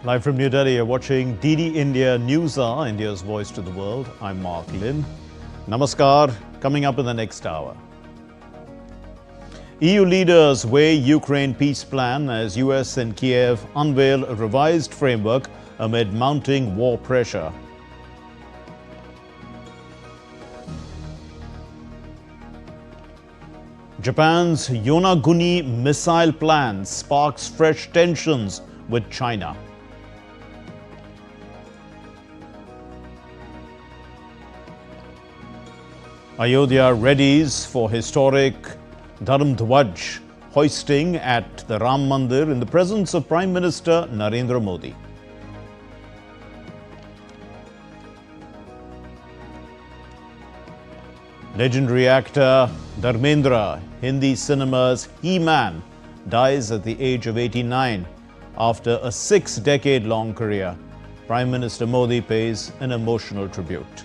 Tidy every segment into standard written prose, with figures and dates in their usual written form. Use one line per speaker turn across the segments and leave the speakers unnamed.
Live from New Delhi, you're watching DD India News Hour, India's voice to the world. I'm Mark Lin. Namaskar. Coming up in the next hour. EU leaders weigh Ukraine peace plan as US and Kiev unveil a revised framework amid mounting war pressure. Japan's Yonaguni missile plan sparks fresh tensions with China. Ayodhya readies for historic Dhwaj hoisting at the Ram Mandir in the presence of Prime Minister Narendra Modi. Legendary actor Dharmendra, Hindi cinema's He-Man, dies at the age of 89 after a 6-decade-long career. Prime Minister Modi pays an emotional tribute.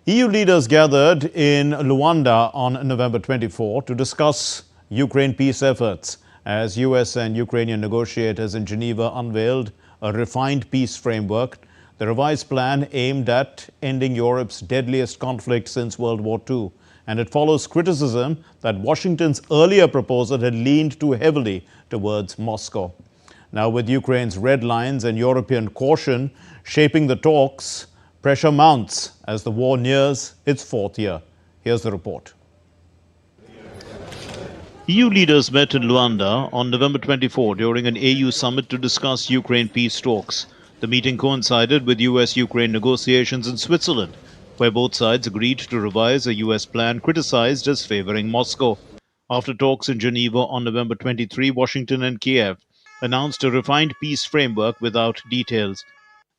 EU leaders gathered in Luanda on November 24 to discuss Ukraine peace efforts as US and Ukrainian negotiators in Geneva unveiled a refined peace framework. The revised plan aimed at ending Europe's deadliest conflict since World War II, and it follows criticism that Washington's earlier proposal had leaned too heavily towards Moscow. Now, with Ukraine's red lines and European caution shaping the talks, pressure mounts as the war nears its 4th year. Here's the report. EU leaders met in Luanda on November 24 during an AU summit to discuss Ukraine peace talks. The meeting coincided with US-Ukraine negotiations in Switzerland, where both sides agreed to revise a US plan criticized as favoring Moscow. After talks in Geneva on November 23, Washington and Kiev announced a refined peace framework without details.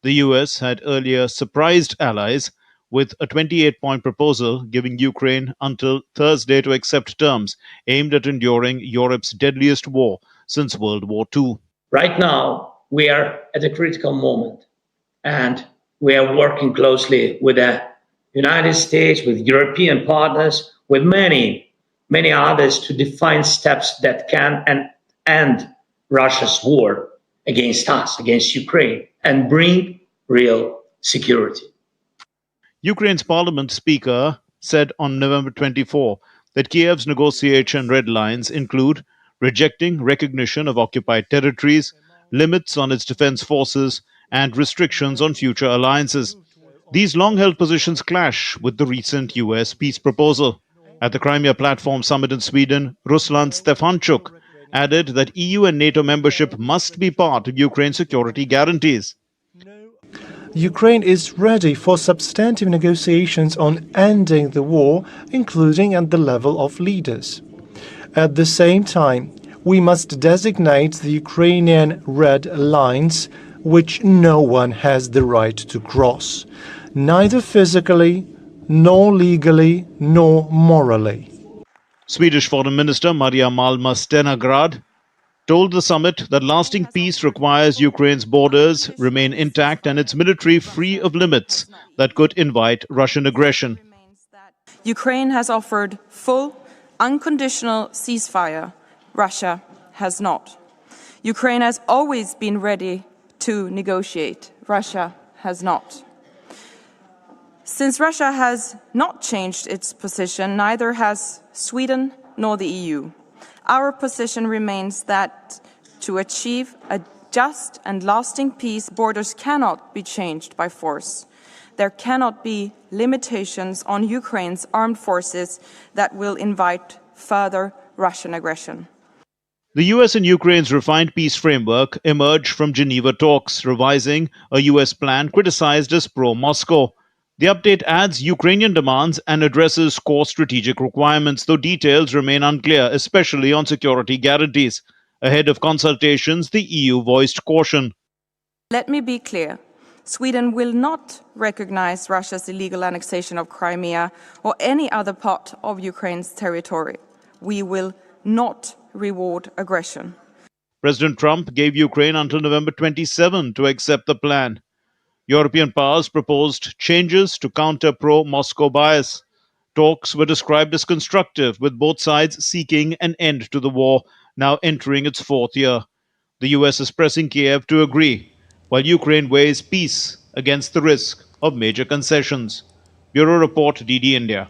The US had earlier surprised allies with a 28-point proposal giving Ukraine until Thursday to accept terms aimed at enduring Europe's deadliest war since World War II.
Right now, we are at a critical moment, and we are working closely with the United States, with European partners, with many others to define steps that can end Russia's war against us, against Ukraine, and bring real security.
Ukraine's parliament speaker said on November 24 that Kiev's negotiation red lines include rejecting recognition of occupied territories, limits on its defense forces, and restrictions on future alliances. These long-held positions clash with the recent US peace proposal. At the Crimea Platform Summit in Sweden, Ruslan Stefanchuk added that EU and NATO membership must be part of Ukraine's security guarantees.
Ukraine is ready for substantive negotiations on ending the war, including at the level of leaders. At the same time, we must designate the Ukrainian red lines, which no one has the right to cross, neither physically, nor legally, nor morally.
Swedish Foreign Minister Maria Malmer Stenergard told the summit that lasting peace requires Ukraine's borders remain intact and its military free of limits that could invite Russian aggression.
Ukraine has offered full, unconditional ceasefire. Russia has not. Ukraine has always been ready to negotiate. Russia has not. Since Russia has not changed its position, neither has Sweden nor the EU. Our position remains that to achieve a just and lasting peace, borders cannot be changed by force. There cannot be limitations on Ukraine's armed forces that will invite further Russian aggression.
The US and Ukraine's refined peace framework emerged from Geneva talks, revising a US plan criticized as pro-Moscow. The update adds Ukrainian demands and addresses core strategic requirements, though details remain unclear, especially on security guarantees. Ahead of consultations, the EU voiced caution.
Let me be clear. Sweden will not recognize Russia's illegal annexation of Crimea or any other part of Ukraine's territory. We will not reward aggression.
President Trump gave Ukraine until November 27 to accept the plan. European powers proposed changes to counter pro-Moscow bias. Talks were described as constructive, with both sides seeking an end to the war, now entering its fourth year. The US is pressing Kiev to agree, while Ukraine weighs peace against the risk of major concessions. Bureau Report, DD India.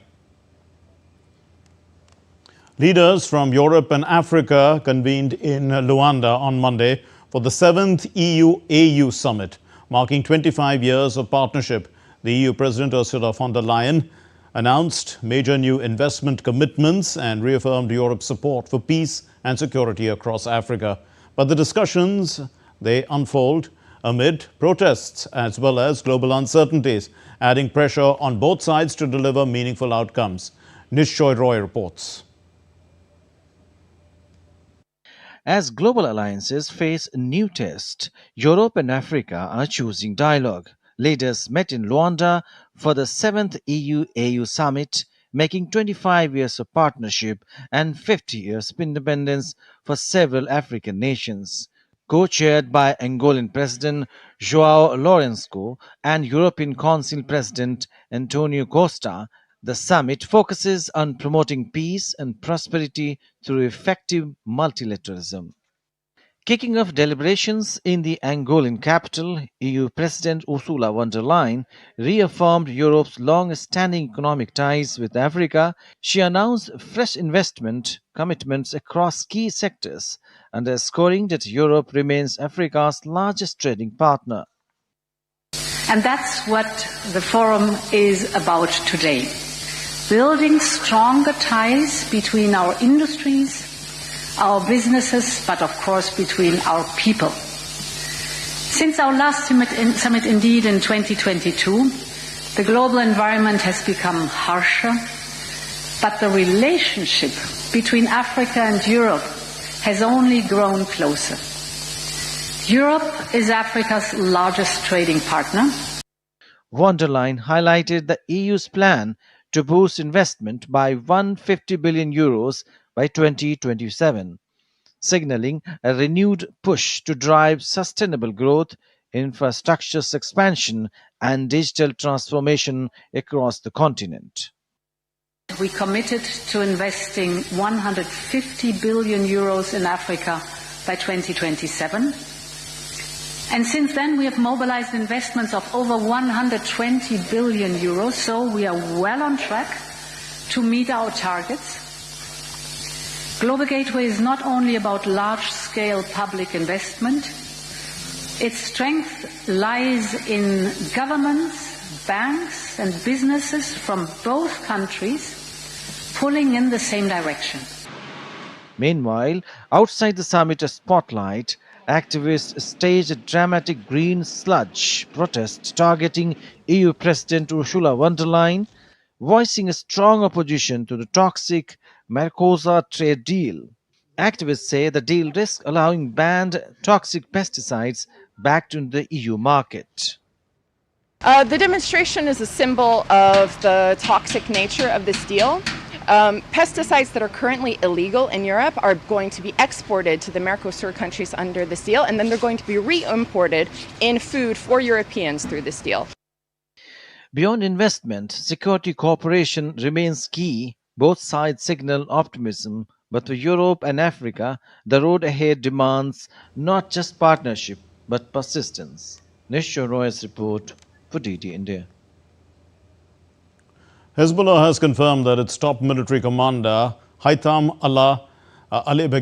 Leaders from Europe and Africa convened in Luanda on Monday for the 7th EU-AU summit, marking 25 years of partnership. The EU President Ursula von der Leyen announced major new investment commitments and reaffirmed Europe's support for peace and security across Africa. But the discussions, they unfold amid protests as well as global uncertainties, adding pressure on both sides to deliver meaningful outcomes. Nishchoy Roy reports.
As global alliances face a new test, Europe and Africa are choosing dialogue. Leaders met in Luanda for the 7th EU-AU summit, making 25 years of partnership and 50 years of independence for several African nations. Co-chaired by Angolan President João Lourenço and European Council President Antonio Costa, the summit focuses on promoting peace and prosperity through effective multilateralism. Kicking off deliberations in the Angolan capital, EU President Ursula von der Leyen reaffirmed Europe's long-standing economic ties with Africa. She announced fresh investment commitments across key sectors, underscoring that Europe remains Africa's largest trading partner.
And that's what the forum is about today. Building stronger ties between our industries, our businesses, but of course between our people. Since our last summit indeed in 2022, the global environment has become harsher, but the relationship between Africa and Europe has only grown closer. Europe is Africa's largest trading partner.
Von der Leyen highlighted the EU's plan to boost investment by €150 billion by 2027, signaling a renewed push to drive sustainable growth, infrastructure expansion, and digital transformation across the continent.
We committed to investing €150 billion in Africa by 2027. And since then, we have mobilized investments of over €120 billion, so we are well on track to meet our targets. Global Gateway is not only about large-scale public investment. Its strength lies in governments, banks, and businesses from both countries pulling in the same direction.
Meanwhile, outside the summit spotlight, activists staged a dramatic green sludge protest targeting EU President Ursula von der Leyen, voicing a strong opposition to the toxic Mercosur trade deal. Activists say the deal risks allowing banned toxic pesticides back to the EU market.
The demonstration is a symbol of the toxic nature of this deal. Pesticides that are currently illegal in Europe are going to be exported to the Mercosur countries under this deal, and then they're going to be re-imported in food for Europeans through this deal.
Beyond investment, security cooperation remains key. Both sides signal optimism, but for Europe and Africa, the road ahead demands not just partnership, but persistence. Nishchoy Roy's report for DD India.
Hezbollah has confirmed that its top military commander, Haitham Ali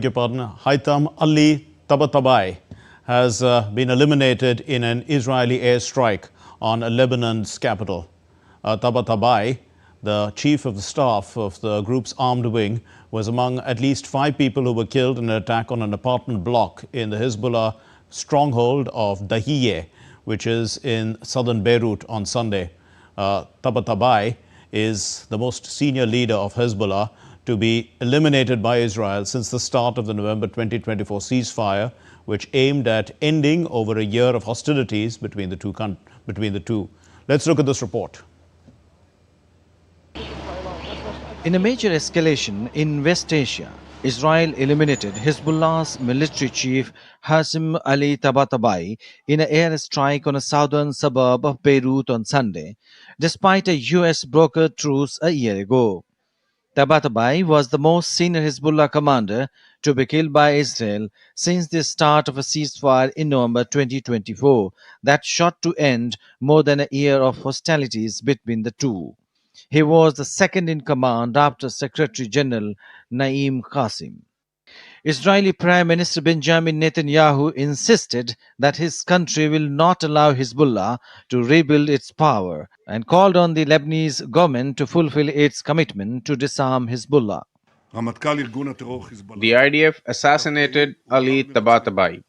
Tabatabai, has been eliminated in an Israeli airstrike on Lebanon's capital. Tabatabai, the chief of the staff of the group's armed wing, was among at least 5 people who were killed in an attack on an apartment block in the Hezbollah stronghold of Dahiyeh, which is in southern Beirut on Sunday. Tabatabai is the most senior leader of Hezbollah to be eliminated by Israel since the start of the November 2024 ceasefire, which aimed at ending over a year of hostilities between the two. Let's look at this report.
In a major escalation in West Asia, Israel eliminated Hezbollah's military chief Hassim Ali Tabatabai in an airstrike on a southern suburb of Beirut on Sunday, despite a US brokered truce a year ago. Tabatabai was the most senior Hezbollah commander to be killed by Israel since the start of a ceasefire in November 2024 that shot to end more than a year of hostilities between the two. He was the second in command after Secretary General Naim Qasim. Israeli Prime Minister Benjamin Netanyahu insisted that his country will not allow Hezbollah to rebuild its power and called on the Lebanese government to fulfill its commitment to disarm Hezbollah.
The IDF assassinated Ali Tabatabai,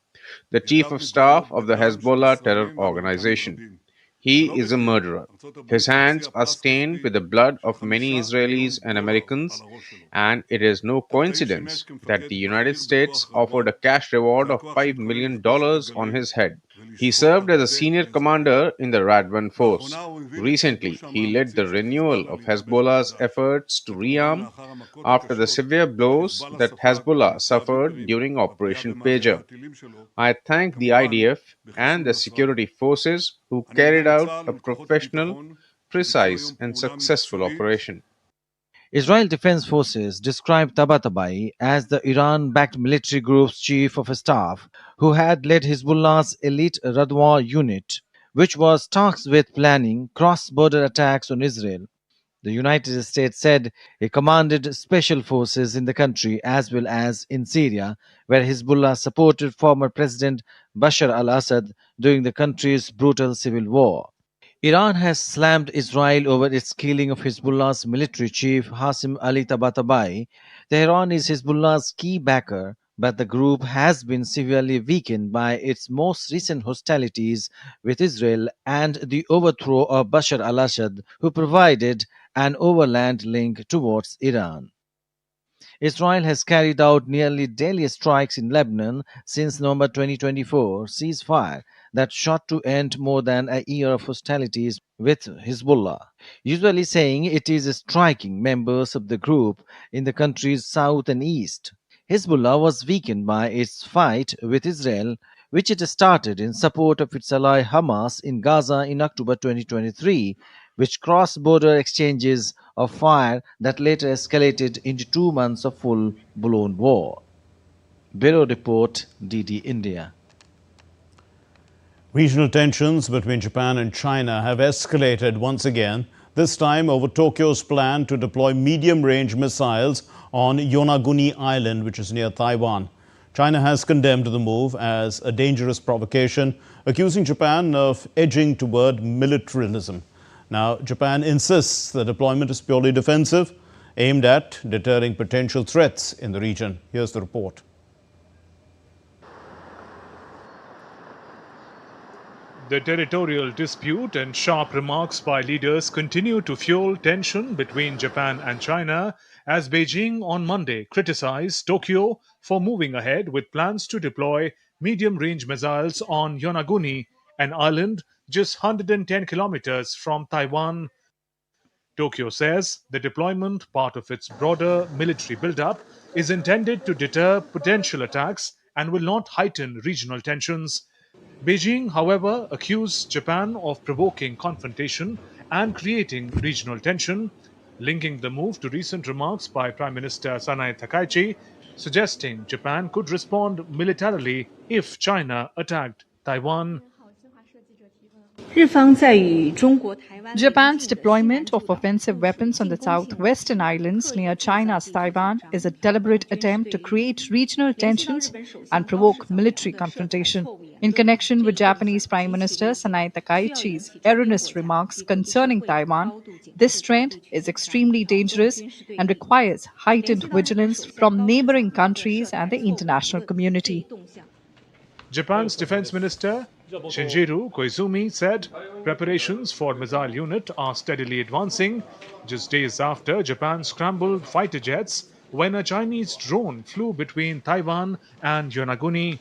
the chief of staff of the Hezbollah terror organization. He is a murderer. His hands are stained with the blood of many Israelis and Americans, and it is no coincidence that the United States offered a cash reward of $5 million on his head. He served as a senior commander in the Radwan force. Recently, he led the renewal of Hezbollah's efforts to rearm after the severe blows that Hezbollah suffered during Operation Pager. I thank the IDF and the security forces who carried out a professional, precise, and successful operation.
Israel Defense Forces described Tabatabai as the Iran-backed military group's chief of staff who had led Hezbollah's elite Radwa unit, which was tasked with planning cross-border attacks on Israel. The United States said he commanded special forces in the country as well as in Syria, where Hezbollah supported former President Bashar al-Assad during the country's brutal civil war. Iran has slammed Israel over its killing of Hezbollah's military chief Hassim Ali Tabatabai. Tehran is Hezbollah's key backer, but the group has been severely weakened by its most recent hostilities with Israel and the overthrow of Bashar al-Assad, who provided an overland link towards Iran. Israel has carried out nearly daily strikes in Lebanon since November 2024 ceasefire that shot to end more than a year of hostilities with Hezbollah, usually saying it is striking members of the group in the country's south and east. Hezbollah was weakened by its fight with Israel, which it started in support of its ally Hamas in Gaza in October 2023, which cross-border exchanges of fire that later escalated into 2 months of full-blown war. Bureau Report, DD India.
Regional tensions between Japan and China have escalated once again, this time over Tokyo's plan to deploy medium-range missiles on Yonaguni Island, which is near Taiwan. China has condemned the move as a dangerous provocation, accusing Japan of edging toward militarism. Now, Japan insists the deployment is purely defensive, aimed at deterring potential threats in the region. Here's the report.
The territorial dispute and sharp remarks by leaders continue to fuel tension between Japan and China as Beijing on Monday criticized Tokyo for moving ahead with plans to deploy medium-range missiles on Yonaguni, an island just 110 kilometers from Taiwan. Tokyo says the deployment, part of its broader military buildup, is intended to deter potential attacks and will not heighten regional tensions. Beijing, however, accused Japan of provoking confrontation and creating regional tension, linking the move to recent remarks by Prime Minister Sanae Takaichi, suggesting Japan could respond militarily if China attacked Taiwan.
Japan's deployment of offensive weapons on the southwestern islands near China's Taiwan is a deliberate attempt to create regional tensions and provoke military confrontation. In connection with Japanese Prime Minister Sanae Takaichi's erroneous remarks concerning Taiwan, this trend is extremely dangerous and requires heightened vigilance from neighboring countries and the international community.
Japan's Defense Minister Shinjiro Koizumi said preparations for missile unit are steadily advancing, just days after Japan scrambled fighter jets when a Chinese drone flew between Taiwan and Yonaguni.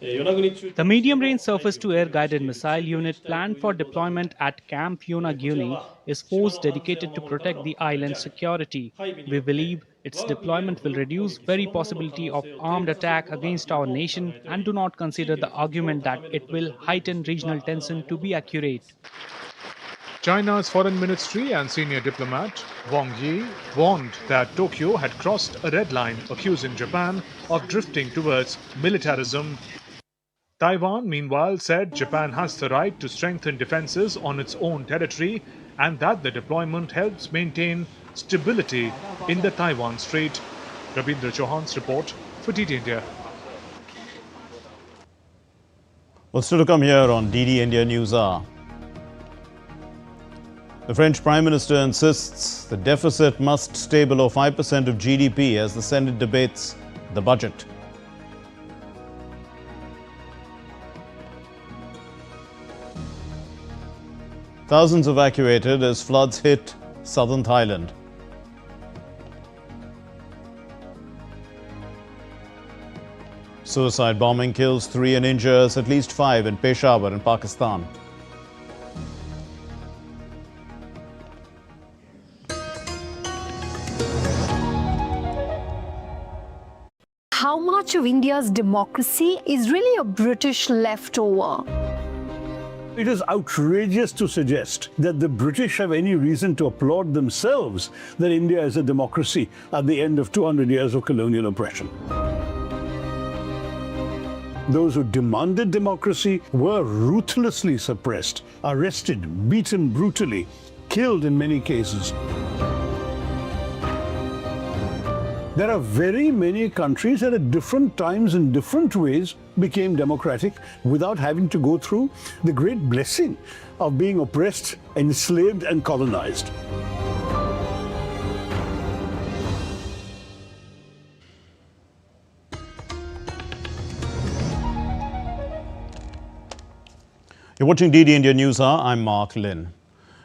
The medium-range surface-to-air guided missile unit planned for deployment at Camp Yonaguni is force dedicated to protect the island's security. We believe its deployment will reduce very possibility of armed attack against our nation and do not consider the argument that it will heighten regional tension to be accurate.
China's foreign ministry and senior diplomat Wang Yi warned that Tokyo had crossed a red line, accusing Japan of drifting towards militarism. Taiwan, meanwhile, said Japan has the right to strengthen defenses on its own territory and that the deployment helps maintain stability in the Taiwan Strait. Rabindra Chauhan's report for DD India.
Well, still to come here on DD India News Hour. The French Prime Minister insists the deficit must stay below 5% of GDP as the Senate debates the budget. Thousands evacuated as floods hit southern Thailand. Suicide bombing kills 3 and injures at least 5 in Peshawar in Pakistan.
How much of India's democracy is really a British leftover?
It is outrageous to suggest that the British have any reason to applaud themselves that India is a democracy at the end of 200 years of colonial oppression. Those who demanded democracy were ruthlessly suppressed, arrested, beaten brutally, killed in many cases. There are very many countries that at different times in different ways became democratic without having to go through the great blessing of being oppressed, enslaved and colonized.
You're watching DD India News Hour. I'm Mark Lynn.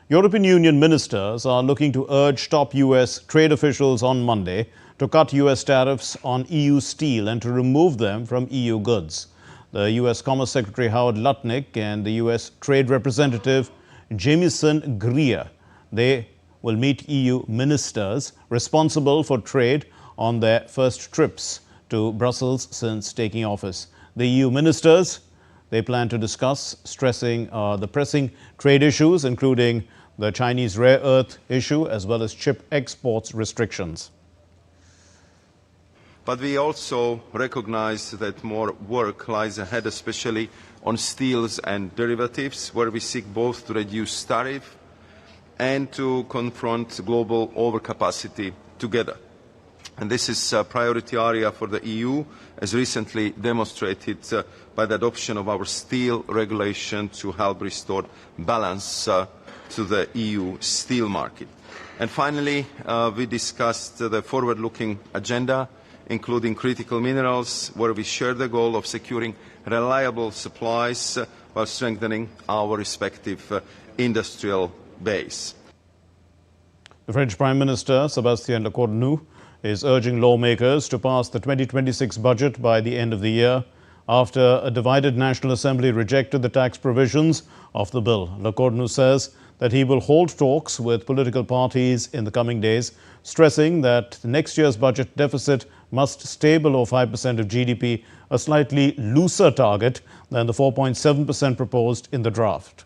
European Union ministers are looking to urge top US trade officials on Monday to cut US tariffs on EU steel and to remove them from EU goods. The US Commerce Secretary Howard Lutnick and the US Trade Representative Jamieson Greer, they will meet EU ministers responsible for trade on their first trips to Brussels since taking office. The EU ministers, they plan to discuss stressing the pressing trade issues, including the Chinese rare earth issue as well as chip exports restrictions.
But we also recognize that more work lies ahead, especially on steels and derivatives, where we seek both to reduce tariff and to confront global overcapacity together. And this is a priority area for the EU, as recently demonstrated by the adoption of our steel regulation to help restore balance to the EU steel market. And finally, we discussed the forward-looking agenda, including critical minerals, where we share the goal of securing reliable supplies while strengthening our respective industrial base.
The French Prime Minister, Sébastien Lecornu, is urging lawmakers to pass the 2026 budget by the end of the year after a divided National Assembly rejected the tax provisions of the bill. Lecornu says that he will hold talks with political parties in the coming days, stressing that next year's budget deficit must stay below 5% of GDP, a slightly looser target than the 4.7% proposed in the draft.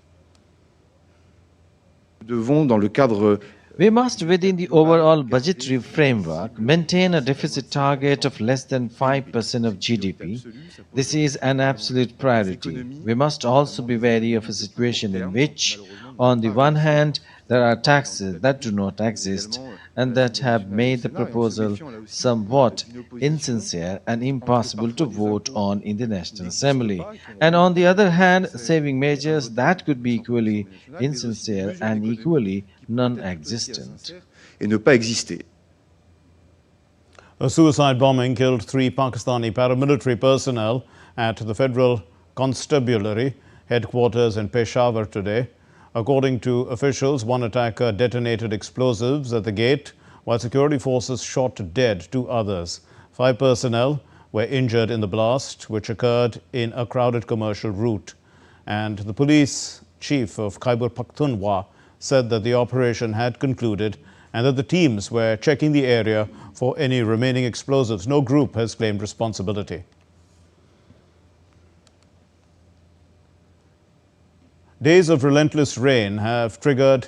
We must, within the overall budgetary framework, maintain a deficit target of less than 5% of GDP. This is an absolute priority. We must also be wary of a situation in which, on the one hand, there are taxes that do not exist and that have made the proposal somewhat insincere and impossible to vote on in the National Assembly. And on the other hand, saving measures that could be equally insincere and equally non-existent.
A suicide bombing killed 3 Pakistani paramilitary personnel at the Federal Constabulary headquarters in Peshawar today. According to officials, one attacker detonated explosives at the gate, while security forces shot dead 2 others. 5 personnel were injured in the blast, which occurred in a crowded commercial route. And the police chief of Khyber Pakhtunkhwa said that the operation had concluded and that the teams were checking the area for any remaining explosives. No group has claimed responsibility. Days of relentless rain have triggered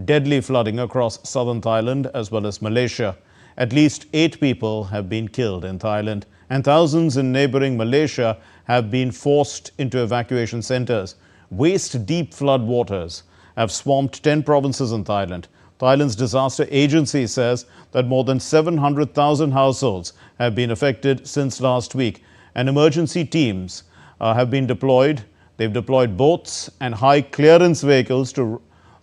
deadly flooding across southern Thailand as well as Malaysia. At least 8 people have been killed in Thailand, and thousands in neighboring Malaysia have been forced into evacuation centers. Waist-deep flood waters have swamped 10 provinces in Thailand. Thailand's disaster agency says that more than 700,000 households have been affected since last week, and emergency teams have been deployed. They've deployed boats and high clearance vehicles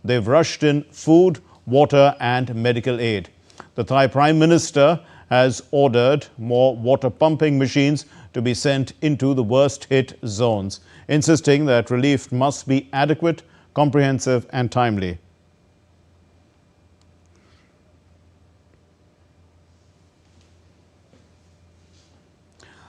they've rushed in food, water and medical aid. The Thai Prime Minister has ordered more water pumping machines to be sent into the worst hit zones, insisting that relief must be adequate, comprehensive and timely.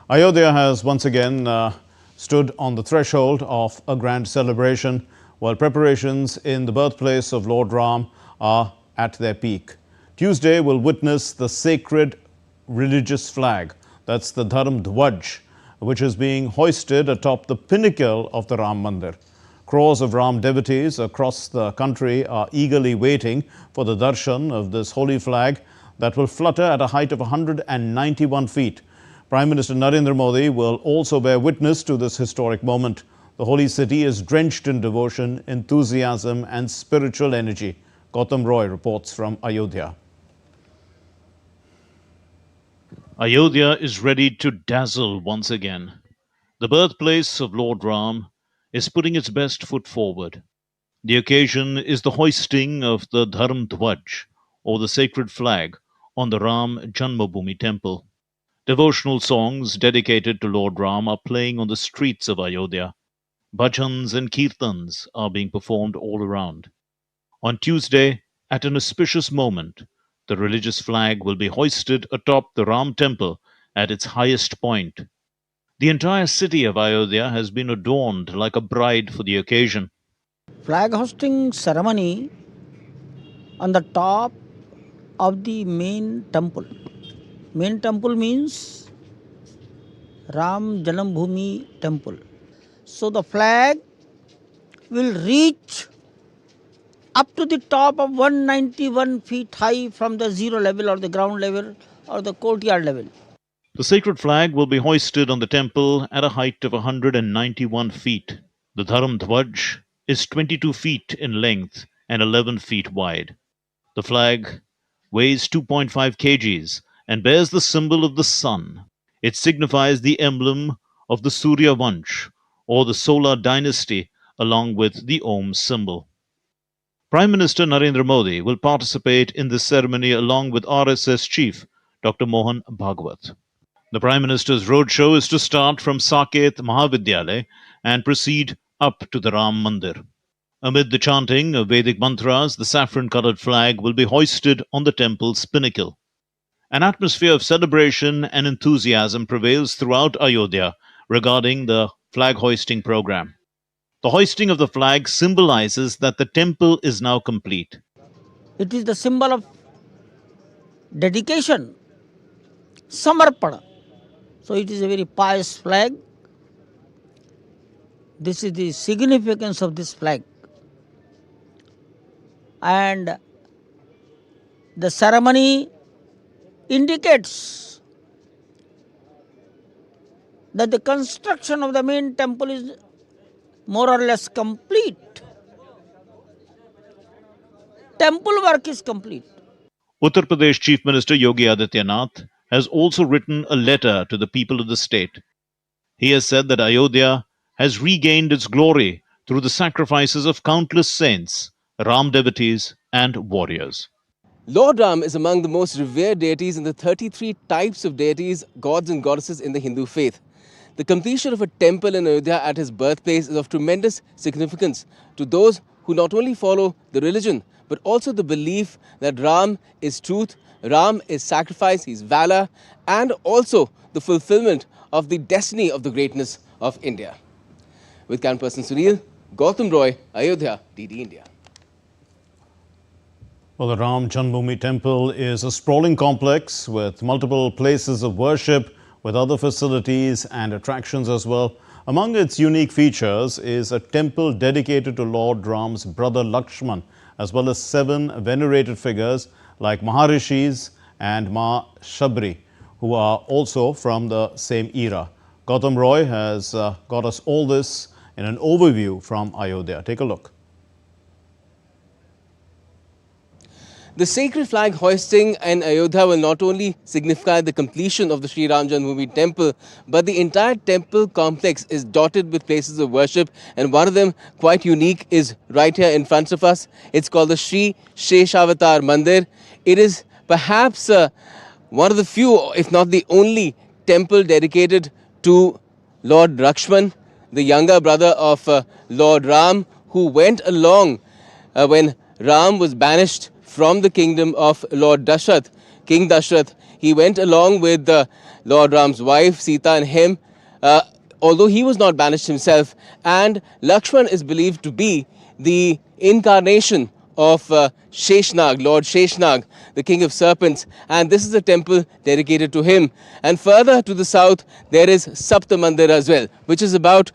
Ayodhya has once again stood on the threshold of a grand celebration, while preparations in the birthplace of Lord Ram are at their peak. Tuesday will witness the sacred religious flag, that's the Dhwaj, which is being hoisted atop the pinnacle of the Ram Mandir. Crores of Ram devotees across the country are eagerly waiting for the darshan of this holy flag that will flutter at a height of 191 feet. Prime Minister Narendra Modi will also bear witness to this historic moment. The holy city is drenched in devotion, enthusiasm and spiritual energy. Gautam Roy reports from Ayodhya. Ayodhya is ready to dazzle once again. The birthplace of Lord Ram is putting its best foot forward. The occasion is the hoisting of the Dhwaj, or the sacred flag, on the Ram Janmabhoomi temple. Devotional songs dedicated to Lord Ram are playing on the streets of Ayodhya. Bhajans and kirtans are being performed all around. On Tuesday, at an auspicious moment, the religious flag will be hoisted atop the Ram temple at its highest point. The entire city of Ayodhya has been adorned like a bride for the occasion.
Flag hosting ceremony on the top of the main temple. Main temple means Ram Janmabhoomi temple. So the flag will reach up to the top of 191 feet high from the zero level or the ground level or the courtyard level.
The sacred flag will be hoisted on the temple at a height of 191 feet. The Dhwaj is 22 feet in length and 11 feet wide. The flag weighs 2.5 kgs and bears the symbol of the sun. It signifies the emblem of the Surya Vansh, or the solar dynasty, along with the Om symbol. Prime Minister Narendra Modi will participate in this ceremony along with RSS Chief Dr. Mohan Bhagwat. The Prime Minister's roadshow is to start from Saket Mahavidyalaya and proceed up to the Ram Mandir. Amid the chanting of Vedic mantras, the saffron-coloured flag will be hoisted on the temple's pinnacle. An atmosphere of celebration and enthusiasm prevails throughout Ayodhya regarding the flag hoisting program. The hoisting of the flag symbolizes that the temple is now complete.
It is the symbol of dedication, samarpana. So it is a very pious flag. This is the significance of this flag. And the ceremony indicates that the construction of the main temple is more or less complete. Temple work is complete.
Uttar Pradesh Chief Minister Yogi Adityanath has also written a letter to the people of the state. He has said that Ayodhya has regained its glory through the sacrifices of countless saints, Ram devotees and warriors.
Lord Ram is among the most revered deities in the 33 types of deities, gods and goddesses in the Hindu faith. The completion of a temple in Ayodhya at his birthplace is of tremendous significance to those who not only follow the religion, but also the belief that Ram is truth, Ram is sacrifice, he's valor, and also the fulfillment of the destiny of the greatness of India. With camera person Sunil, Gautam Roy, Ayodhya, DD India.
Well, the Ram Janmabhoomi Temple is a sprawling complex with multiple places of worship, with other facilities and attractions as well. Among its unique features is a temple dedicated to Lord Ram's brother Lakshman, as well as 7 venerated figures like Maharishis and Ma Shabri, who are also from the same era. Gautam Roy has got us all this in an overview from Ayodhya. Take a look.
The sacred flag hoisting in Ayodhya will not only signify the completion of the Sri Ram Janmabhoomi temple, but the entire temple complex is dotted with places of worship, and one of them, quite unique, is right here in front of us. It's called the Sri Sheshavatar Mandir. It is perhaps one of the few, if not the only, temple dedicated to Lord Lakshman, the younger brother of Lord Ram, who went along when Ram was banished from the kingdom of Lord Dashrath, King Dashrath. He went along with Lord Ram's wife, Sita, and him, although he was not banished himself. And Lakshman is believed to be the incarnation of Sheshnag, Lord Sheshnag, the king of serpents. And this is a temple dedicated to him. And further to the south, there is Sapta Mandir as well, which is about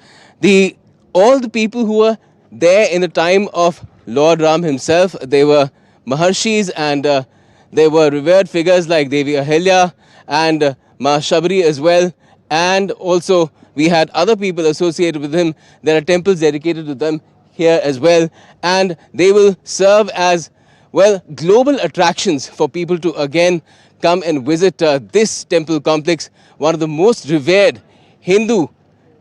all the people who were there in the time of Lord Ram himself. They were Maharshis, and there were revered figures like Devi Ahilya and Ma Shabri as well. And also we had other people associated with him. There are temples dedicated to them here as well. And they will serve as, well, global attractions for people to again come and visit this temple complex, one of the most revered Hindu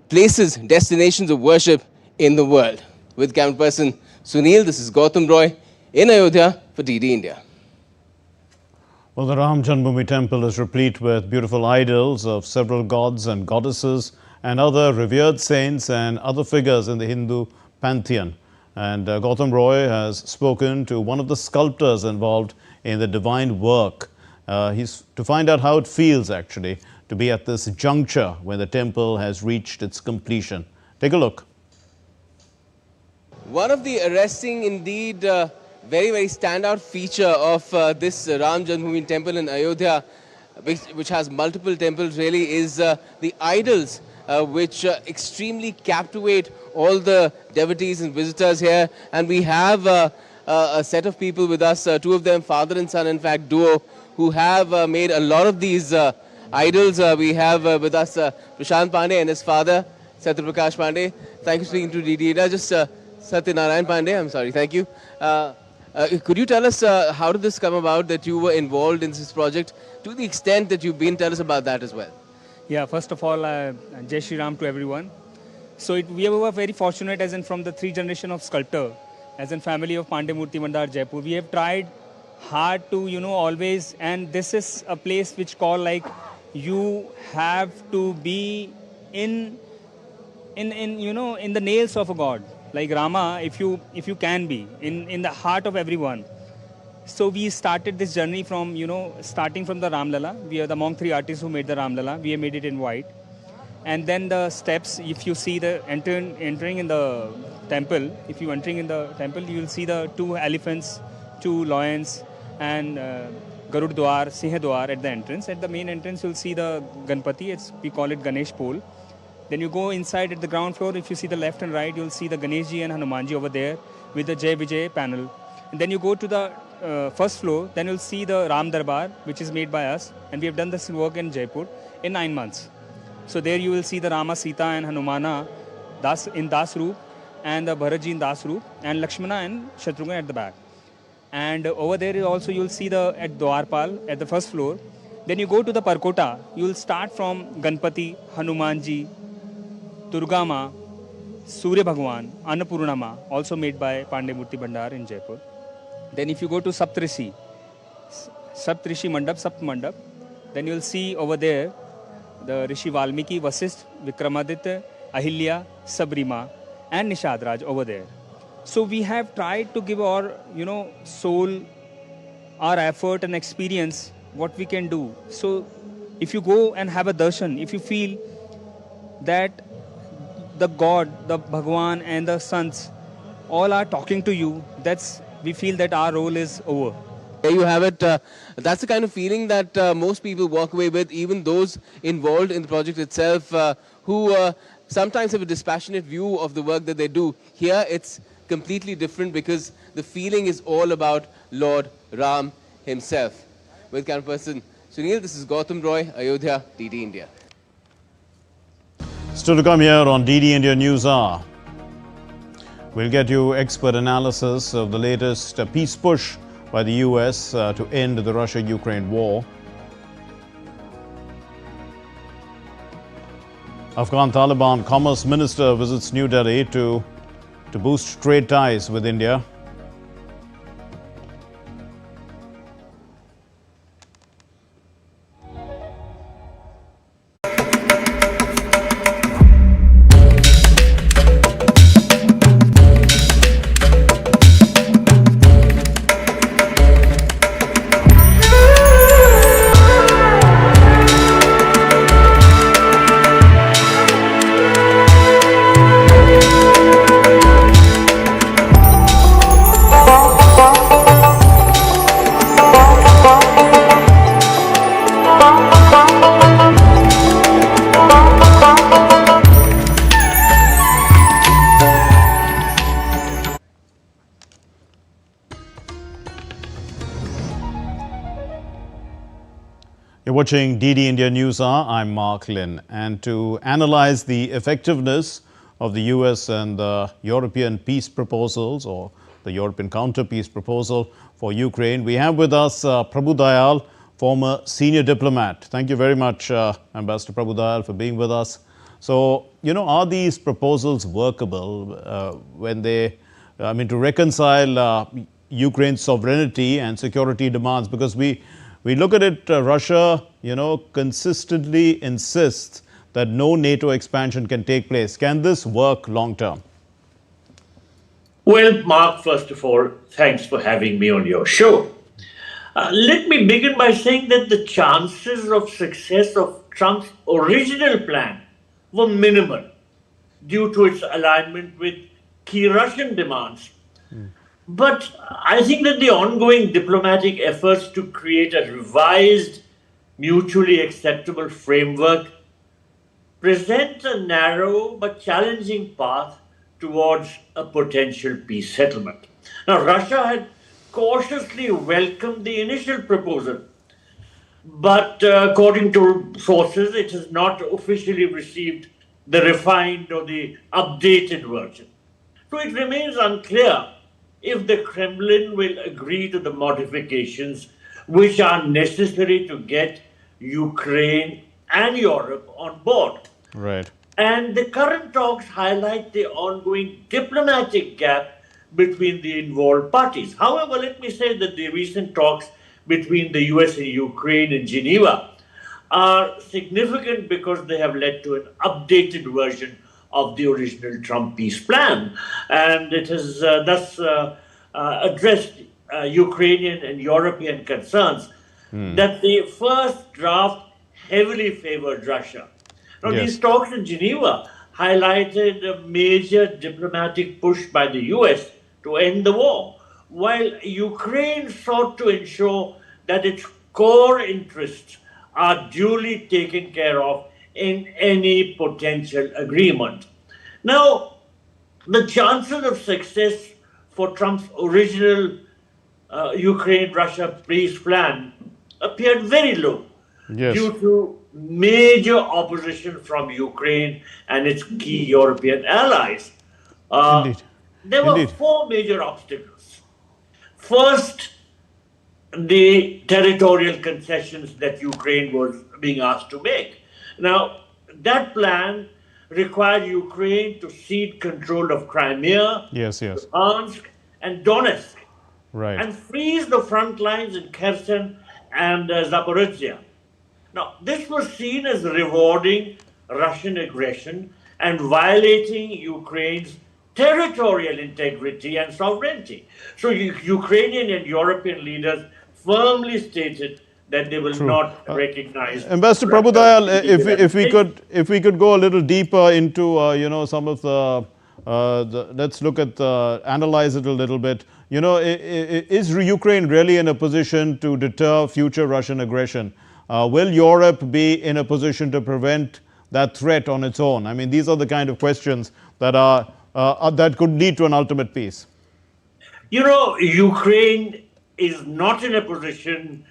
places, destinations of worship in the world. With camera person Sunil, this is Gautam Roy in Ayodhya for DD India.
Well, the Ram Janmabhoomi temple is replete with beautiful idols of several gods and goddesses and other revered saints and other figures in the Hindu pantheon. And Gautam Roy has spoken to one of the sculptors involved in the divine work. He's to find out how it feels actually to be at this juncture when the temple has reached its completion. Take a look.
One of the arresting, indeed, very, very standout feature of this Ram Janmabhoomi temple in Ayodhya, which has multiple temples really, is the idols which extremely captivate all the devotees and visitors here. And we have a set of people with us, 2 of them, father and son, in fact, duo, who have made a lot of these idols. We have with us Prashant Pandey and his father, Satyaprakash Pandey. Thank you for speaking to DD. Just Satyanarayan Pandey, I'm sorry, thank you. Could you tell us how did this come about that you were involved in this project to the extent that you've been? Tell us about that as well.
Yeah, first of all, Jai Shri Ram to everyone. So we were very fortunate as in from the 3 generation of sculptor, as in family of Pandey Murti Mandar Jaipur. We have tried hard to, always, and this is a place which call like you have to be in the nails of a god. Like Rama, if you can be in the heart of everyone. So we started this journey from, starting from the Ram Lala. We are among 3 artists who made the Ram Lala. We have made it in white. And then the steps, if you see the entering in the temple, you will see the 2 elephants, 2 lions, and Garud Dwar, Singh Dwar at the entrance. At the main entrance, you'll see the Ganpati. We call it Ganesh pole. Then you go inside at the ground floor. If you see the left and right, you'll see the Ganeshji and Hanumanji over there with the Jai Vijay panel. And then you go to the first floor. Then you'll see the Ram Darbar, which is made by us. And we have done this work in Jaipur in 9 months. So there you will see the Rama, Sita and Hanumana in Das Roop, and the Bharatji in Das Roop, and Lakshmana and Shatrughan at the back. And over there also you'll see at Dwarpal at the first floor. Then you go to the Parkota. You'll start from Ganpati, Hanumanji, Durga Ma, Surya Bhagwan, Annapurna Ma, also made by Pandey Murti Bhandar in Jaipur. Then if you go to Saptrishi Mandap, Sapt Mandap, then you'll see over there the Rishi Valmiki, Vasisht, Vikramaditya, Ahilya, Sabrima and Nishad Raj over there. So we have tried to give our, soul, our effort and experience, what we can do. So if you go and have a darshan, if you feel that the God, the Bhagwan and the sons all are talking to you, we feel that our role is over.
There you have it. That's the kind of feeling that most people walk away with, even those involved in the project itself, who sometimes have a dispassionate view of the work that they do. Here it's completely different because the feeling is all about Lord Ram himself. With camera person Sunil, this is Gautam Roy, Ayodhya, DD India.
Still to come here on DD India News Hour. We'll get you expert analysis of the latest peace push by the US to end the Russia-Ukraine war. Afghan Taliban Commerce Minister visits New Delhi to boost trade ties with India. You're watching DD India News Hour. I'm Mark Lynn. And to analyze the effectiveness of the US and the European peace proposals, or the European counter-peace proposal for Ukraine, we have with us Prabhu Dayal, former senior diplomat. Thank you very much, Ambassador Prabhu Dayal, for being with us. So, are these proposals workable when they, to reconcile Ukraine's sovereignty and security demands? Because we look at it, Russia, consistently insists that no NATO expansion can take place. Can this work long term?
Well, Mark, first of all, thanks for having me on your show. Let me begin by saying that the chances of success of Trump's original plan were minimal due to its alignment with key Russian demands. But I think that the ongoing diplomatic efforts to create a revised, mutually acceptable framework present a narrow but challenging path towards a potential peace settlement. Now, Russia had cautiously welcomed the initial proposal, but according to sources, it has not officially received the refined or the updated version. So it remains unclear if the Kremlin will agree to the modifications which are necessary to get Ukraine and Europe on board.
Right.
And the current talks highlight the ongoing diplomatic gap between the involved parties. However, let me say that the recent talks between the US and Ukraine in Geneva are significant because they have led to an updated version of the original Trump peace plan. And it has thus addressed Ukrainian and European concerns that the first draft heavily favored Russia. Now, these talks in Geneva highlighted a major diplomatic push by the US to end the war, while Ukraine sought to ensure that its core interests are duly taken care of in any potential agreement. Now, the chances of success for Trump's original Ukraine-Russia peace plan appeared very low due to major opposition from Ukraine and its key European allies. There were four major obstacles. First, the territorial concessions that Ukraine was being asked to make. Now, that plan required Ukraine to cede control of Crimea, Luhansk, and Donetsk, and freeze the front lines in Kherson and Zaporizhia. Now, this was seen as rewarding Russian aggression and violating Ukraine's territorial integrity and sovereignty. So Ukrainian and European leaders firmly stated that they will not recognize.
Ambassador Prabhudayal, if we could go a little deeper into some of let's look at analyze it a little bit. Is Ukraine really in a position to deter future Russian aggression? Will Europe be in a position to prevent that threat on its own? I mean, these are the kind of questions that that could lead to an ultimate peace.
Ukraine is not in a position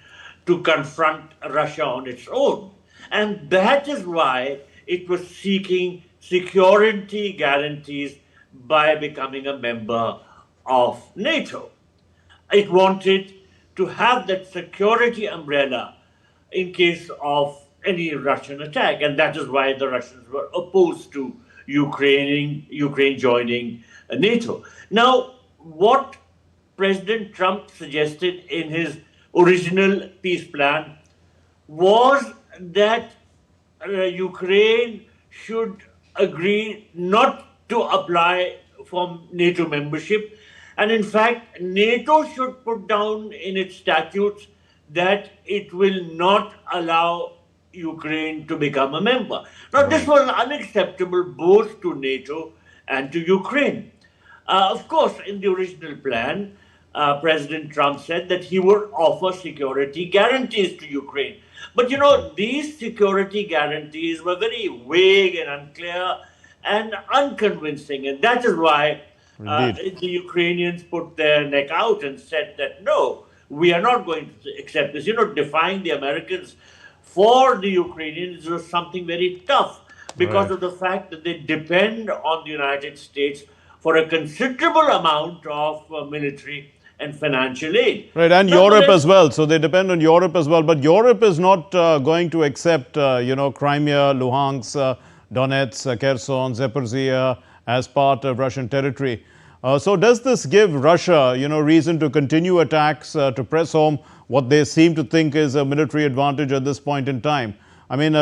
to confront Russia on its own. And that is why it was seeking security guarantees by becoming a member of NATO. It wanted to have that security umbrella in case of any Russian attack. And that is why the Russians were opposed to Ukraine joining NATO. Now, what President Trump suggested in his original peace plan was that Ukraine should agree not to apply for NATO membership. And in fact, NATO should put down in its statutes that it will not allow Ukraine to become a member. Now, this was unacceptable both to NATO and to Ukraine. Of course, in the original plan, President Trump said that he would offer security guarantees to Ukraine. But these security guarantees were very vague and unclear and unconvincing. And that is why the Ukrainians put their neck out and said that, no, we are not going to accept this. Defying the Americans for the Ukrainians was something very tough because of the fact that they depend on the United States for a considerable amount of military and financial aid.
Right, and Europe as well. So they depend on Europe as well. But Europe is not going to accept, Crimea, Luhansk, Donetsk, Kherson, Zaporizhia as part of Russian territory. So does this give Russia, reason to continue attacks, to press home what they seem to think is a military advantage at this point in time? I mean,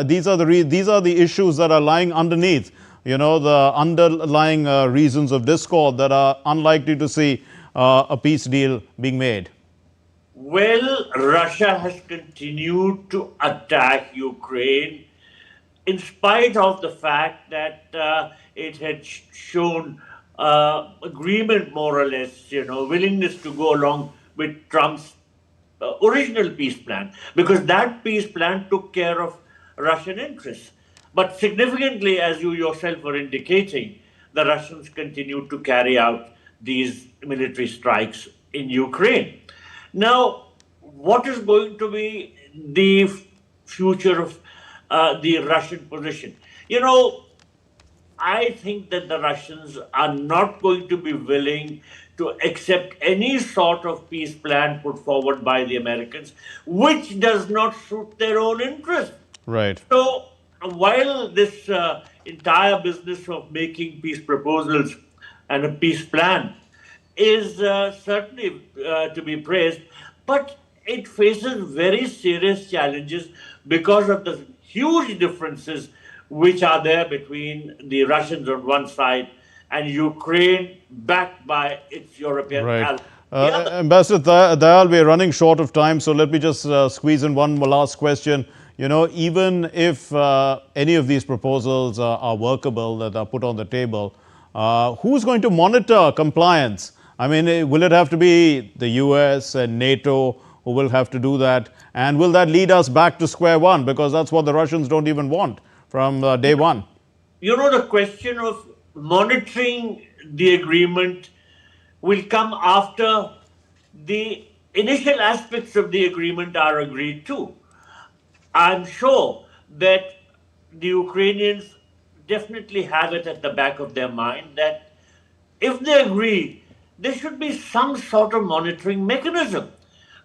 these are the issues that are lying underneath, the underlying reasons of discord that are unlikely to see a peace deal being made.
Well, Russia has continued to attack Ukraine in spite of the fact that it had shown agreement, more or less, willingness to go along with Trump's original peace plan, because that peace plan took care of Russian interests. But significantly, as you yourself were indicating, the Russians continued to carry out these military strikes in Ukraine. Now, what is going to be the future of the Russian position? I think that the Russians are not going to be willing to accept any sort of peace plan put forward by the Americans, which does not suit their own interest.
Right.
So while this entire business of making peace proposals and a peace plan is certainly to be praised, but it faces very serious challenges because of the huge differences which are there between the Russians on one side and Ukraine backed by its European allies.
Ambassador Dayal, we are running short of time, so let me just squeeze in one more last question. Even if any of these proposals are workable, that are put on the table, who's going to monitor compliance? I mean, will it have to be the US and NATO who will have to do that? And will that lead us back to square one? Because that's what the Russians don't even want from day one.
The question of monitoring the agreement will come after the initial aspects of the agreement are agreed to. I'm sure that the Ukrainians definitely have it at the back of their mind that if they agree, there should be some sort of monitoring mechanism.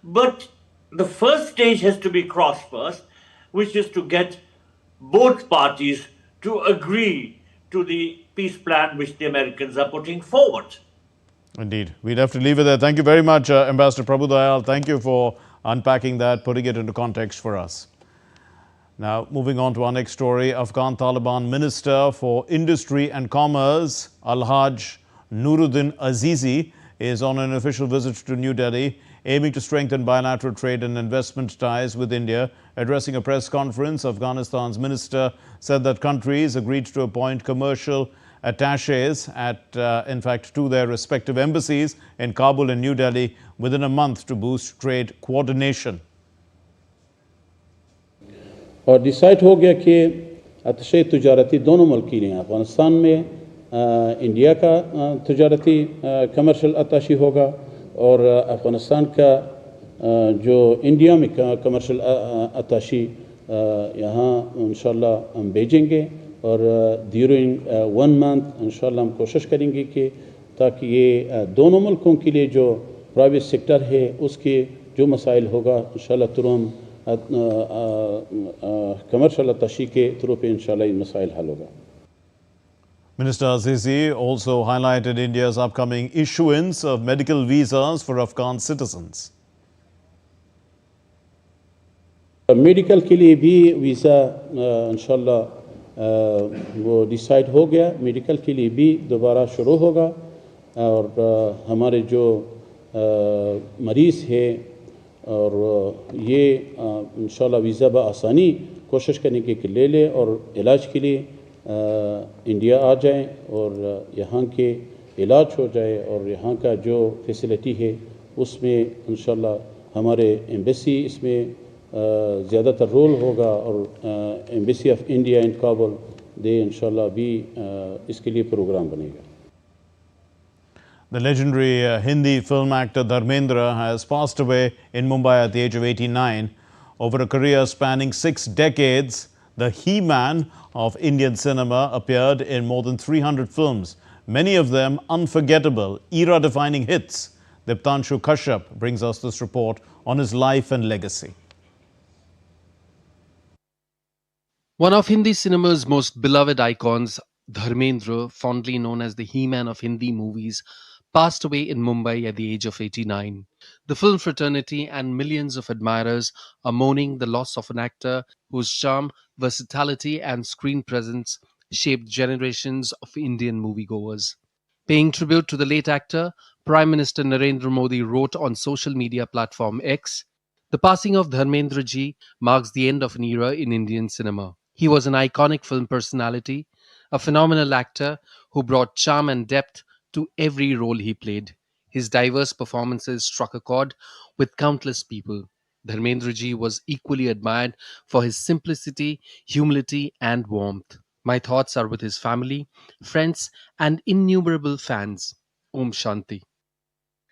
But the first stage has to be crossed first, which is to get both parties to agree to the peace plan which the Americans are putting forward.
Indeed. We'd have to leave it there. Thank you very much, Ambassador Prabhu Dayal. Thank you for unpacking that, putting it into context for us. Now, moving on to our next story, Afghan Taliban Minister for Industry and Commerce, Al-Haj Nuruddin Azizi, is on an official visit to New Delhi, aiming to strengthen bilateral trade and investment ties with India. Addressing a press conference, Afghanistan's minister said that countries agreed to appoint commercial attaches to their respective embassies in Kabul and New Delhi within a month to boost trade coordination.
और decide हो गया कि अतशे तजारती दोनों मुल्क के लिए अफ़गानिस्तान में India का तजारती कमर्शल अताशी होगा और अफ़गानिस्तान का जो इंडिया में कमर्शल अताशी यहाँ इंशाल्लाह हम भेजेंगे और ड्यूरिंग 1 मंथ इंशाल्लाह हम कोशिश करेंगे कि ताकि ये दोनों मुल्कों के लिए जो प्राइवेट सेक्टर है उसके जो मसाइल होगा इंशाल्लाह तुरंत commercial attaché के थ्रू पे इंशाल्लाह इन मसाइल हल होगा.
Minister Azizi also highlighted India's upcoming issuance of medical visas for Afghan citizens.
Medical के लिए भी वीज़ा इंशाल्लाह वो डिसाइड हो गया. मेडिकल के लिए भी दोबारा शुरू होगा और हमारे जो मरीज़ है और ये इंशाल्लाह वीज़ा बआसानी कोशिश करेंगे कि ले लें और इलाज के लिए इंडिया आ जाएं और यहाँ के इलाज हो जाए और यहाँ का जो फैसिलिटी है उसमें इंशाल्लाह हमारे एम्बेसी इसमें ज़्यादातर रोल होगा और embassy of India in Kabul दे इंशाल्लाह भी इसके लिए प्रोग्राम बनेगा.
The legendary Hindi film actor Dharmendra has passed away in Mumbai at the age of 89. Over a career spanning 6 decades, the He-Man of Indian cinema appeared in more than 300 films, many of them unforgettable, era-defining hits. Diptanshu Kashyap brings us this report on his life and legacy.
One of Hindi cinema's most beloved icons, Dharmendra, fondly known as the He-Man of Hindi movies, passed away in Mumbai at the age of 89. The film fraternity and millions of admirers are mourning the loss of an actor whose charm, versatility, and screen presence shaped generations of Indian moviegoers. Paying tribute to the late actor, Prime Minister Narendra Modi wrote on social media platform X, "The passing of Dharmendra ji marks the end of an era in Indian cinema. He was an iconic film personality, a phenomenal actor who brought charm and depth to every role he played. His diverse performances struck a chord with countless people. Dharmendra ji was equally admired for his simplicity, humility, and warmth. My thoughts are with his family, friends, and innumerable fans. Om Shanti."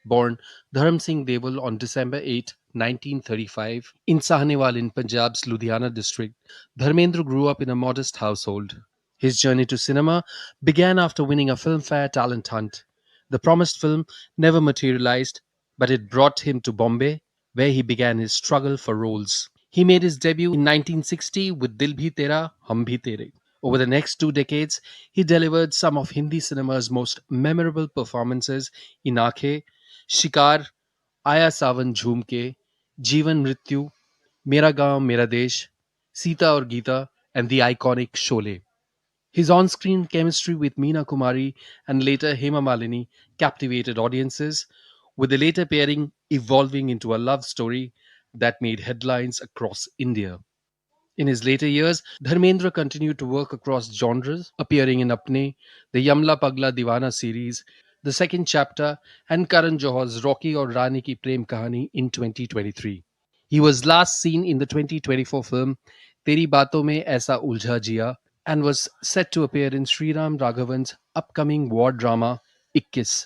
Born Dharm Singh Deval on December 8, 1935, in Sahnewal in Punjab's Ludhiana district, Dharmendra grew up in a modest household. His journey to cinema began after winning a Filmfare talent hunt. The promised film never materialized, but it brought him to Bombay, where he began his struggle for roles. He made his debut in 1960 with Dil Bhi Tera, Hum Bhi Tere. Over the next 2 decades, he delivered some of Hindi cinema's most memorable performances in Aankhein, Shikar, Aya Sawan Jhoom Ke, Jeevan Mrityu, Mera Gaon Mera Desh, Sita Aur Geeta, and the iconic Sholay. His on-screen chemistry with Meena Kumari and later Hema Malini captivated audiences, with the later pairing evolving into a love story that made headlines across India. In his later years, Dharmendra continued to work across genres, appearing in Apne, the Yamla Pagla Divana series, The Second Chapter, and Karan Johar's Rocky Aur Rani Ki Prem Kahani in 2023. He was last seen in the 2024 film Teri Baaton Mein Aisa Uljha Jiya and was set to appear in Sriram Raghavan's upcoming war drama Ikkis.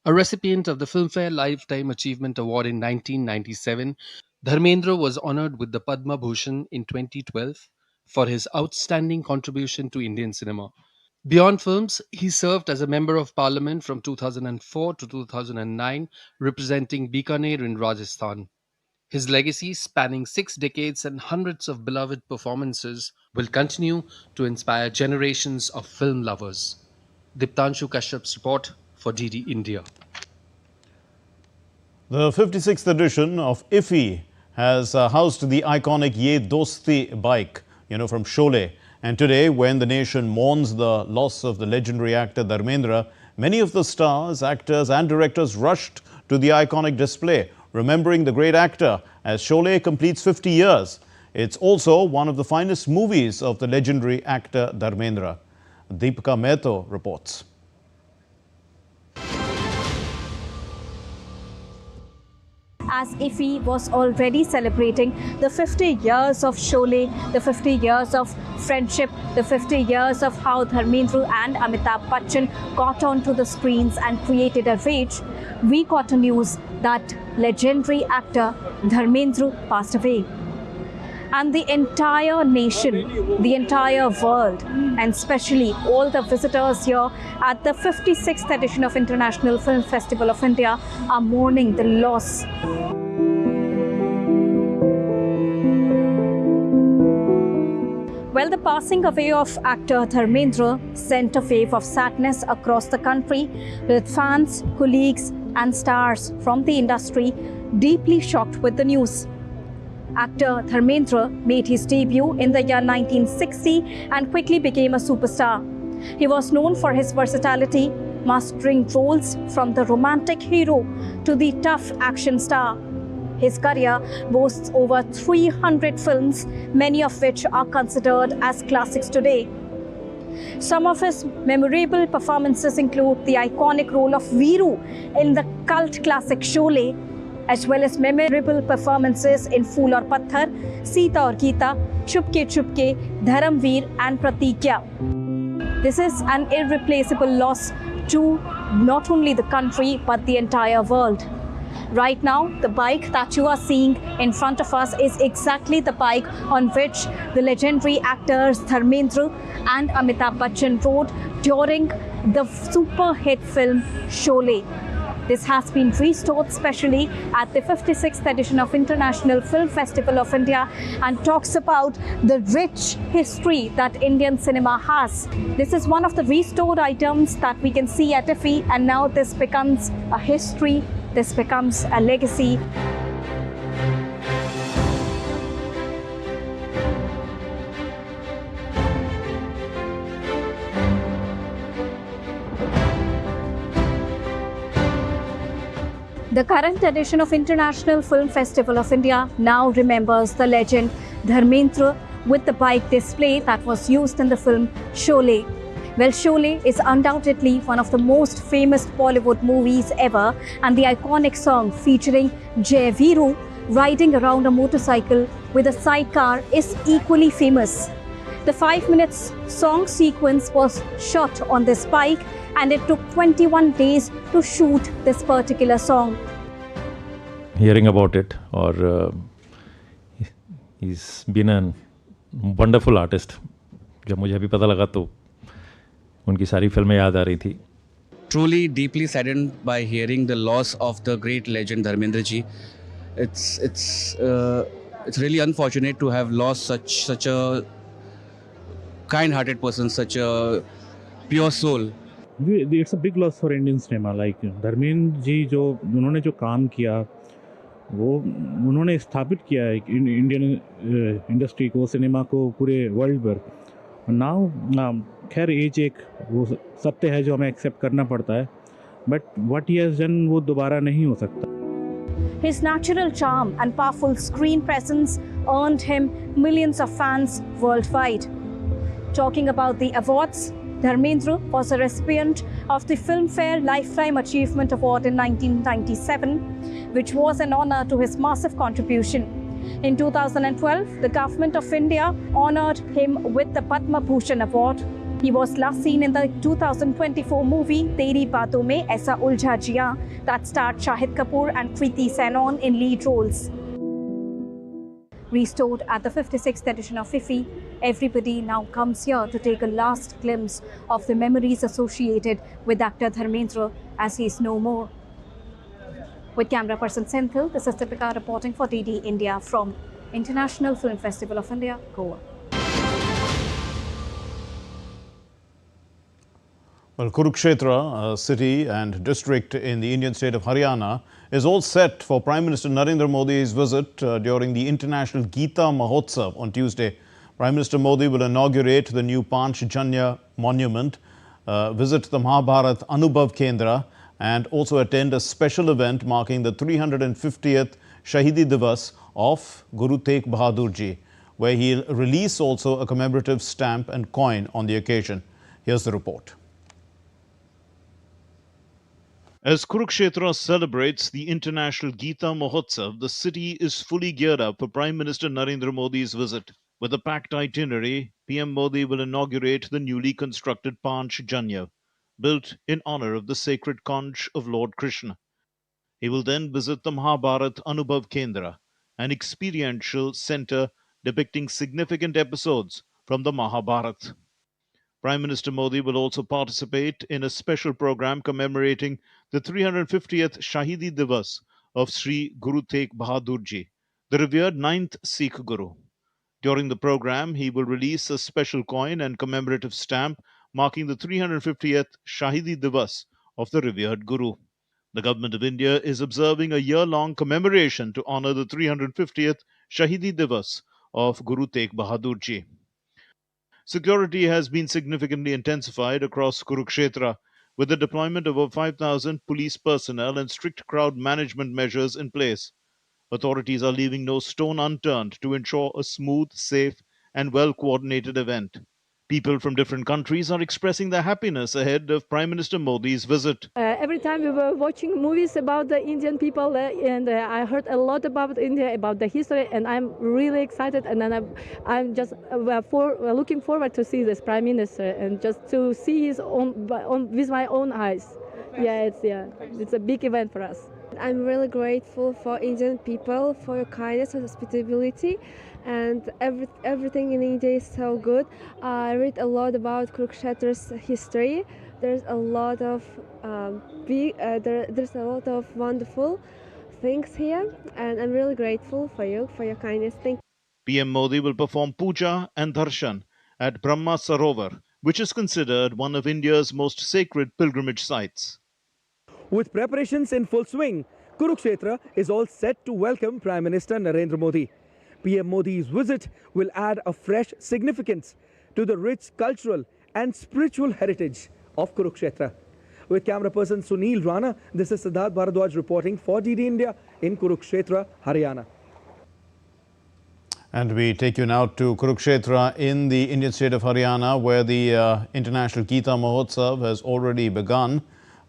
A recipient of the Filmfare Lifetime Achievement Award in 1997, Dharmendra was honored with the Padma Bhushan in 2012 for his outstanding contribution to Indian cinema. Beyond films, he served as a Member of Parliament from 2004 to 2009, representing Bikaner in Rajasthan. His legacy, spanning 6 decades and hundreds of beloved performances, will continue to inspire generations of film lovers. Diptanshu Kashyap's report for DD India.
The 56th edition of IFFI has housed the iconic Ye Dosti bike, from Sholay. And today, when the nation mourns the loss of the legendary actor Dharmendra, many of the stars, actors and directors rushed to the iconic display, remembering the great actor as Sholay completes 50 years. It's also one of the finest movies of the legendary actor Dharmendra. Deepika Mehto reports.
As IFFI was already celebrating the 50 years of Sholay, the 50 years of friendship, the 50 years of how Dharmendra and Amitabh Bachchan got onto the screens and created a rage, we got a news that legendary actor Dharmendra passed away. And the entire nation, the entire world, and especially all the visitors here at the 56th edition of International Film Festival of India are mourning the loss. Well, the passing away of actor Dharmendra sent a wave of sadness across the country, with fans, colleagues and stars from the industry deeply shocked with the news. Actor Dharmendra made his debut in the year 1960 and quickly became a superstar. He was known for his versatility, mastering roles from the romantic hero to the tough action star. His career boasts over 300 films, many of which are considered as classics today. Some of his memorable performances include the iconic role of Veeru in the cult classic Sholay, as well as memorable performances in Phool Aur Patthar, Sita Aur Geeta, Chupke Chupke, Dharamveer and Pratigya. This is an irreplaceable loss to not only the country but the entire world. Right now, the bike that you are seeing in front of us is exactly the bike on which the legendary actors Dharmendra and Amitabh Bachchan rode during the super hit film Sholay. This has been restored specially at the 56th edition of International Film Festival of India and talks about the rich history that Indian cinema has. This is one of the restored items that we can see at IFFI, and now this becomes a history, this becomes a legacy. The current edition of International Film Festival of India now remembers the legend Dharmendra with the bike display that was used in the film Sholay. Well, Sholay is undoubtedly one of the most famous Bollywood movies ever, and the iconic song featuring Jai Veeru riding around a motorcycle with a sidecar is equally famous. The 5 minutes song sequence was shot on this bike, and it took 21 days to shoot this particular song.
Hearing about it, or he's been a wonderful artist. जब मुझे अभी पता लगा तो उनकी सारी फिल्में याद आ रही थी.
Truly deeply saddened by hearing the loss of the great legend Dharmendra ji. It's really unfortunate to have lost such a kind-hearted person, such a pure soul.
It's a big loss for Indian cinema. Like Dharmendra ji उन्होंने जो काम किया वो उन्होंने स्थापित किया है Indian industry को, सिनेमा को पूरे वर्ल्ड पर. नाउ खैर एज एक वो सत्य है जो हमें एक्सेप्ट करना पड़ता है, but what he has done वो दोबारा नहीं हो सकता.
His natural charm and powerful screen presence earned him millions of fans worldwide. Talking about the awards, Dharmendra was a recipient of the Filmfare Lifetime Achievement Award in 1997, which was an honor to his massive contribution. In 2012, the Government of India honored him with the Padma Bhushan Award. He was last seen in the 2024 movie Teri Baaton Mein Aisa Uljha Jiya that starred Shahid Kapoor and Kriti Sanon in lead roles. Restored at the 56th edition of IFFI, everybody now comes here to take a last glimpse of the memories associated with actor Dharmendra as he is no more. With camera person Senthil, this is Deepika reporting for DD India from International Film Festival of India, Goa.
Well, Kurukshetra, a city and district in the Indian state of Haryana, is all set for Prime Minister Narendra Modi's visit during the International Gita Mahotsav on Tuesday. Prime Minister Modi will inaugurate the new Panch Janya monument, visit the Mahabharat Anubhav Kendra, and also attend a special event marking the 350th Shahidi Divas of Guru Tegh Bahadur Ji, where he'll release also a commemorative stamp and coin on the occasion. Here's the report.
As Kurukshetra celebrates the International Gita Mahotsav, the city is fully geared up for Prime Minister Narendra Modi's visit. With a packed itinerary, PM Modi will inaugurate the newly constructed Panch Janya, built in honor of the sacred conch of Lord Krishna. He will then visit the Mahabharat Anubhav Kendra, an experiential center depicting significant episodes from the Mahabharat. Prime Minister Modi will also participate in a special program commemorating the 350th Shahidi Divas of Sri Guru Tegh Bahadur Ji, the revered 9th Sikh Guru. During the program, he will release a special coin and commemorative stamp marking the 350th Shahidi Divas of the revered Guru. The Government of India is observing a year-long commemoration to honor the 350th Shahidi Divas of Guru Tegh Bahadur Ji. Security has been significantly intensified across Kurukshetra, with the deployment of over 5,000 police personnel and strict crowd management measures in place. Authorities are leaving no stone unturned to ensure a smooth, safe, and well-coordinated event. People from different countries are expressing their happiness ahead of Prime Minister Modi's visit.
Every time we were watching movies about the Indian people, and I heard a lot about India, about the history, and I'm really excited. And then I'm just looking forward to see this Prime Minister and just to see his own with my own eyes. It's a big event for us.
I'm really grateful for Indian people, for your kindness and hospitality, and everything in India is so good. I read a lot about Kurukshetra's history. There's a lot of there's a lot of wonderful things here, and I'm really grateful for you, for your kindness. Thank you.
PM Modi will perform puja and darshan at Brahma Sarovar, which is considered one of India's most sacred pilgrimage sites.
With preparations in full swing, Kurukshetra is all set to welcome Prime Minister Narendra Modi. PM Modi's visit will add a fresh significance to the rich cultural and spiritual heritage of Kurukshetra. With camera person Sunil Rana, this is Siddharth Bharadwaj reporting for DD India in Kurukshetra, Haryana.
And we take you now to Kurukshetra in the Indian state of Haryana, where the International Gita Mahotsav has already begun,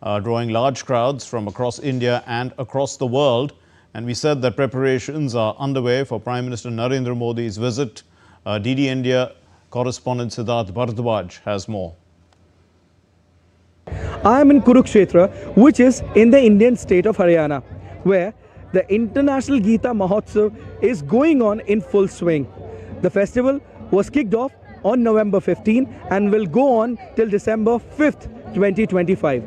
drawing large crowds from across India and across the world. And we said that preparations are underway for Prime Minister Narendra Modi's visit. DD India correspondent Siddharth Bharadwaj has more.
I am in Kurukshetra, which is in the Indian state of Haryana, where the International Gita Mahotsav is going on in full swing. The festival was kicked off on November 15 and will go on till December 5th, 2025.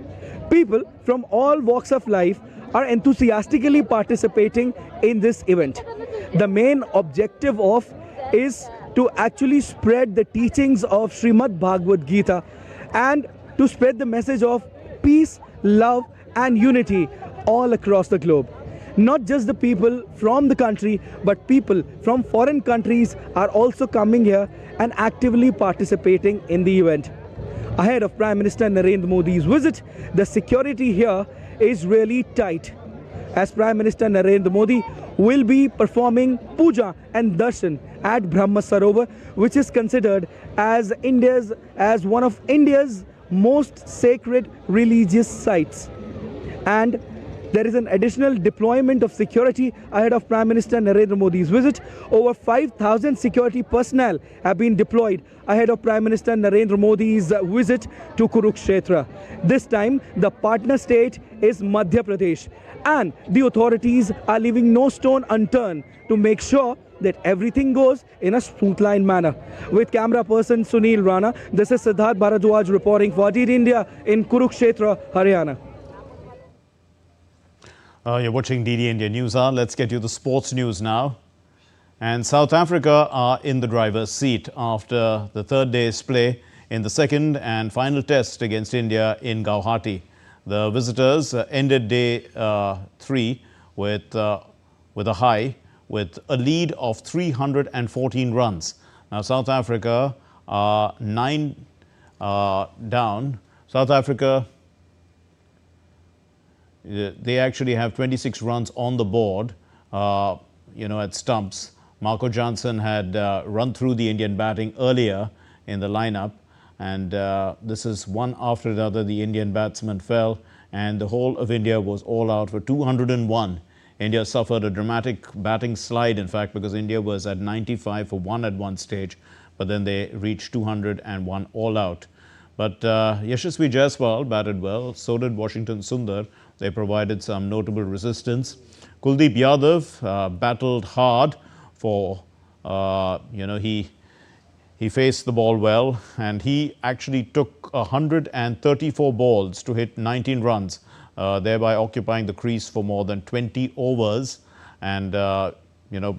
People from all walks of life are enthusiastically participating in this event. The main objective is to actually spread the teachings of Srimad Bhagavad Gita and to spread the message of peace, love and unity all across the globe. Not just the people from the country, but people from foreign countries are also coming here and actively participating in the event. Ahead of Prime Minister Narendra Modi's visit, the security here is really tight, as Prime Minister Narendra Modi will be performing puja and darshan at Brahma Sarovar, which is considered as one of India's most sacred religious sites. And there is an additional deployment of security ahead of Prime Minister Narendra Modi's visit. Over 5,000 security personnel have been deployed ahead of Prime Minister Narendra Modi's visit to Kurukshetra. This time, the partner state is Madhya Pradesh, and the authorities are leaving no stone unturned to make sure that everything goes in a smooth-line manner. With camera person Sunil Rana, this is Siddharth Bharadwaj reporting for DD India in Kurukshetra, Haryana.
You're watching DD India News Hour. Let's get you the sports news now. And South Africa are in the driver's seat after the third day's play in the second and final test against India in Guwahati. The visitors ended day 3 with a lead of 314 runs. Now South Africa are 9 down. South Africa, they actually have 26 runs on the board, at stumps. Marco Jansen had run through the Indian batting earlier in the lineup, and this is one after another. The Indian batsmen fell, and the whole of India was all out for 201. India suffered a dramatic batting slide, in fact, because India was at 95 for 1 at one stage, but then they reached 201 all out. But Yashasvi Jaiswal batted well, so did Washington Sundar. They provided some notable resistance. Kuldeep Yadav battled hard for, he faced the ball well, and he actually took 134 balls to hit 19 runs, thereby occupying the crease for more than 20 overs and,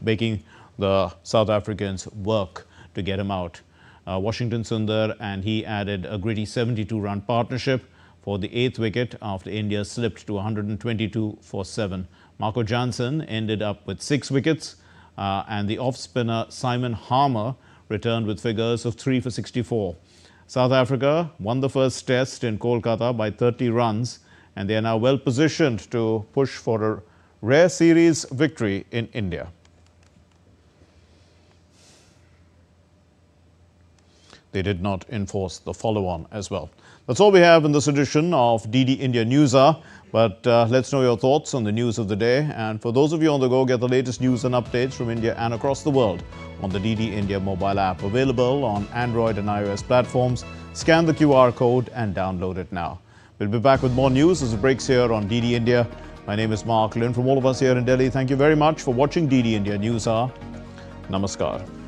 making the South Africans work to get him out. Washington Sundar and he added a gritty 72-run partnership for the 8th wicket after India slipped to 122 for 7. Marco Jansen ended up with 6 wickets and the off-spinner Simon Harmer returned with figures of 3 for 64. South Africa won the first test in Kolkata by 30 runs and they are now well positioned to push for a rare series victory in India. They did not enforce the follow-on as well. That's all we have in this edition of DD India News Hour. But let's know your thoughts on the news of the day. And for those of you on the go, get the latest news and updates from India and across the world on the DD India mobile app, available on Android and iOS platforms. Scan the QR code and download it now. We'll be back with more news as it breaks here on DD India. My name is Mark Lynn. From all of us here in Delhi, thank you very much for watching DD India News Hour. Namaskar.